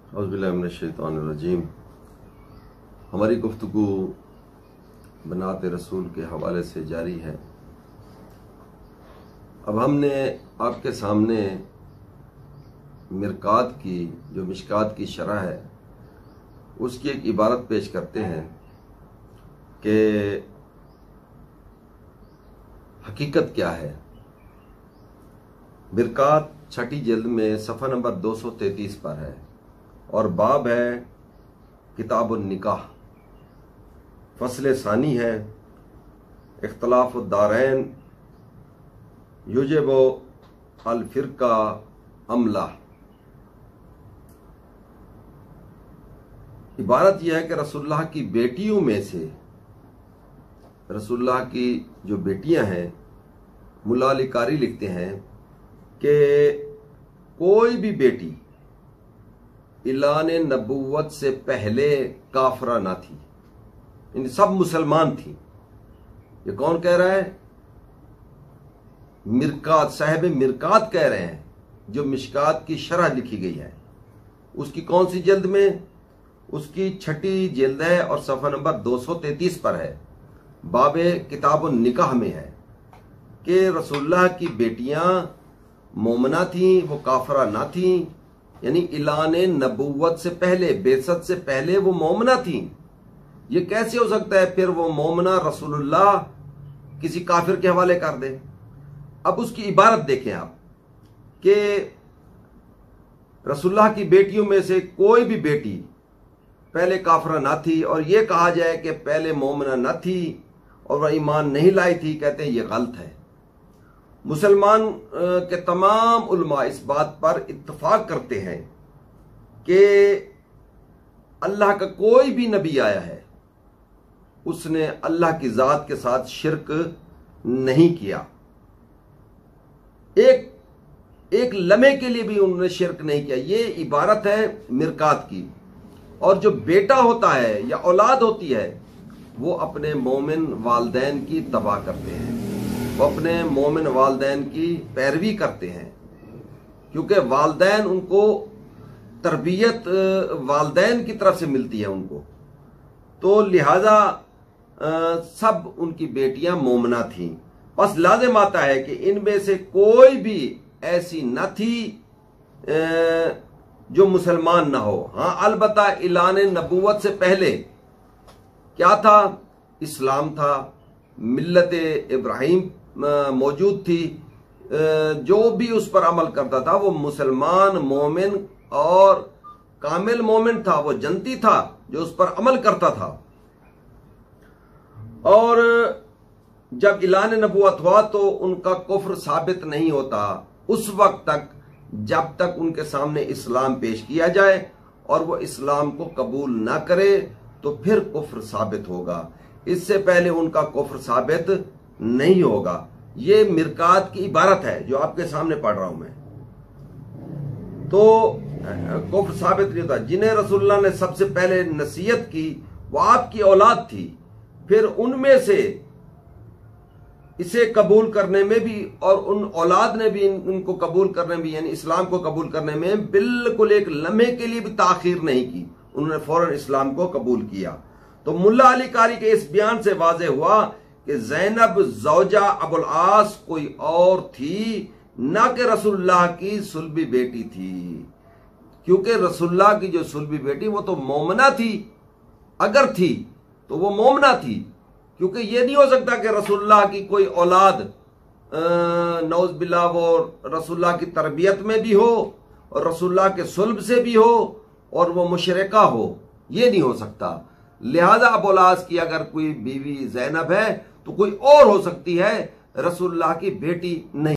औज़ुबिल्लाहिमिनश्शैतानिर्रजीम। हमारी गुफ्तगू बनाते रसूल के हवाले से जारी है। अब हमने आपके सामने मिरकात की जो मिशकात की शरह है उसकी एक इबारत पेश करते हैं कि हकीकत क्या है। मिरकात छठी जिल्द में सफ़ा नंबर 233 पर है और बाब है किताबुन निकाह। फसल सानी है इख्तलाफ दारैन युजिबु अल फिरका अमला। इबारत यह है कि रसूलुल्लाह की बेटियों में से, रसूलुल्लाह की जो बेटियां हैं, मुल्ला अली कारी लिखते हैं कि कोई भी बेटी इलान नबुव्वत से पहले काफरा ना थी, इन सब मुसलमान थी। ये कौन कह रहा है? मिरकात, साहिब मिरकात कह रहे हैं, जो मिशकात की शरह लिखी गई है उसकी कौन सी जिल्द में? उसकी छठी जिल्द है और सफ़ा नंबर 233 पर है। बाबे किताबुन निकाह में है कि रसूलुल्लाह की बेटियां मोमना थी, वो काफरा ना थी, यानी इलान नबुव्वत से पहले, बेसत से पहले वो मोमना थी। ये कैसे हो सकता है फिर वो मोमना रसूलुल्लाह किसी काफिर के हवाले कर दे? अब उसकी इबारत देखें आप कि रसूलुल्लाह की बेटियों में से कोई भी बेटी पहले काफरा ना थी और ये कहा जाए कि पहले मोमना ना थी और वह ईमान नहीं लाई थी, कहते हैं ये गलत है। मुसलमान के तमाम उलमा इस बात पर इत्तफाक करते हैं कि अल्लाह का कोई भी नबी आया है उसने अल्लाह की जात के साथ शिरक नहीं किया, एक लम्हे के लिए भी उन्होंने शिरक नहीं किया। ये इबारत है मिरकात की। और जो बेटा होता है या औलाद होती है वो अपने मोमिन वालदैन की तबाह करते हैं, वो अपने मोमिन वालदैन की पैरवी करते हैं, क्योंकि वालदैन उनको तरबियत वालदैन की तरफ से मिलती है उनको। तो लिहाजा सब उनकी बेटियां मोमना थीं। बस लाजिम आता है कि इनमें से कोई भी ऐसी न थी जो मुसलमान ना हो। हाँ, अलबत्ता इलान नबुव्वत से पहले क्या था? इस्लाम था, मिल्लत इब्राहिम मौजूद थी। जो भी उस पर अमल करता था वो मुसलमान मोमिन और कामिल मोमिन था, वो जन्नती था जो उस पर अमल करता था। और जब इलान नबुव्वत हुआ तो उनका कुफ्र साबित नहीं होता उस वक्त तक जब तक उनके सामने इस्लाम पेश किया जाए, और वो इस्लाम को कबूल ना करे तो फिर कुफ्र साबित होगा। इससे पहले उनका कुफ्र साबित नहीं होगा। ये मिरकात की इबारत है जो आपके सामने पढ़ रहा हूं मैं। तो कुफ्र साबित नहीं होता। जिन्हें रसूलुल्लाह ने सबसे पहले नसीहत की वो आपकी औलाद थी, फिर उनमें से इसे कबूल करने में भी और उन औलाद ने भी उनको कबूल करने में, यानी इस्लाम को कबूल करने में बिल्कुल एक लम्हे के लिए भी ताखीर नहीं की, उन्होंने फौरन इस्लाम को कबूल किया। तो मुल्ला अली कारी के इस बयान से वाज़ेह हुआ कि ज़ैनब ज़ौजा अबुल आस कोई और थी, ना कि रसूलुल्लाह की सुल्बी बेटी थी। क्योंकि रसूलुल्लाह की जो सुल्बी बेटी वो तो मोमना थी, अगर थी तो वो मोमना थी, क्योंकि ये नहीं हो सकता कि रसूलुल्लाह की कोई औलाद नौज़ बिल्लाह वो रसूलुल्लाह की तरबियत में भी हो और रसूलुल्लाह के सुल्ब से भी हो और वो मुशरिका हो, ये नहीं हो सकता। लिहाजा अबुल आस की अगर कोई बीवी ज़ैनब है तो कोई और हो सकती है, रसूलुल्लाह की बेटी नहीं।